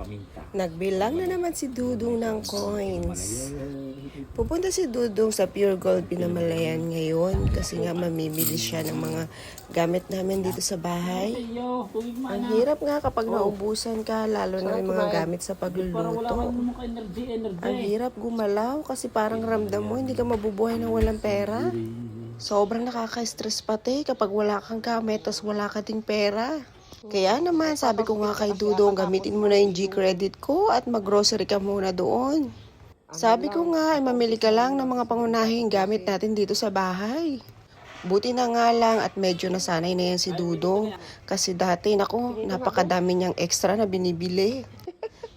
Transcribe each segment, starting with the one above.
paminta. Nagbilang na naman si Dudong ng coins. Pupunta si Dudong sa Pure Gold Pinamalayan ngayon kasi nga mamimili siya ng mga gamit namin dito sa bahay. Ang hirap nga kapag naubusan ka, lalo na yung mga gamit sa pagluluto. Ang hirap gumalaw kasi parang ramdam mo hindi ka mabubuhay ng walang pera. Sobrang nakaka-stress pati kapag wala kang gamit tas wala ka ding pera. Kaya naman, sabi ko nga kay Dudong, gamitin mo na yung G-credit ko at mag-grocery ka muna doon. Sabi ko nga, ay mamili ka lang ng mga pangunahing gamit natin dito sa bahay. Buti na nga lang at medyo nasanay na yan si Dudong. Kasi dati, naku, napakadami niyang extra na binibili.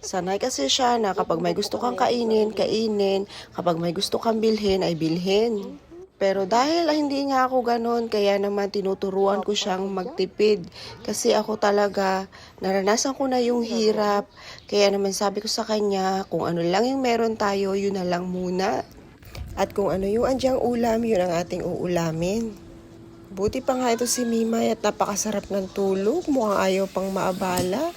Sanay kasi siya na kapag may gusto kang kainin, kainin. Kapag may gusto kang bilhin, ay bilhin. Pero dahil hindi nga ako ganun, kaya naman tinuturuan ko siyang magtipid. Kasi ako talaga, naranasan ko na yung hirap. Kaya naman sabi ko sa kanya, kung ano lang yung meron tayo, yun na lang muna. At kung ano yung andyang ulam, yun ang ating uulamin. Buti pa nga ito si Mimay at napakasarap ng tulog. Mukhang ayaw pang maabala.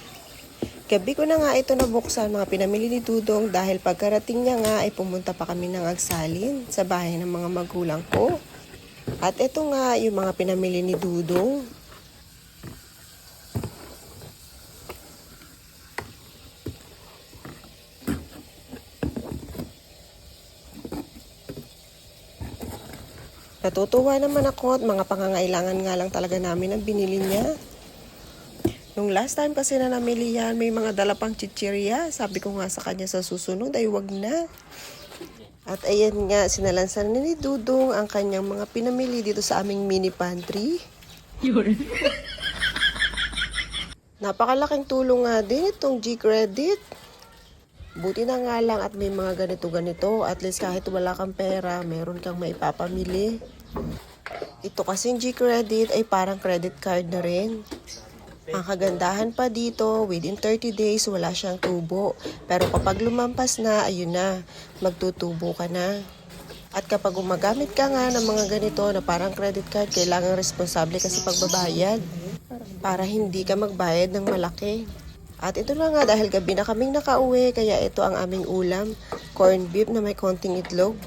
Gabi ko na nga ito nabuksan, mga pinamili ni Dudong dahil pagkarating niya nga ay pumunta pa kami ng Agsalin sa bahay ng mga magulang ko. At ito nga yung mga pinamili ni Dudong. Natutuwa naman ako at mga pangangailangan nga lang talaga namin ang binili niya. Nung last time kasi na namili yan, may mga dala pang chichirya. Sabi ko nga sa kanya sa susunod ay wag na. At ayan nga, sinalansan ni Dudong ang kanyang mga pinamili dito sa aming mini pantry. Napakalaking tulong nga din itong G-credit. Buti na nga lang at may mga ganito-ganito. At least kahit wala kang pera, meron kang maipapamili. Ito kasing G-credit ay parang credit card na rin. Ang kagandahan pa dito, within 30 days, wala siyang tubo. Pero kapag lumampas na, ayun na, magtutubo ka na. At kapag gumagamit ka nga ng mga ganito na parang credit card, kailangan responsable ka sa pagbabayad. Para hindi ka magbayad ng malaki. At ito na nga, dahil gabi na kaming nakauwi, kaya ito ang aming ulam. Corned beef na may konting itlog.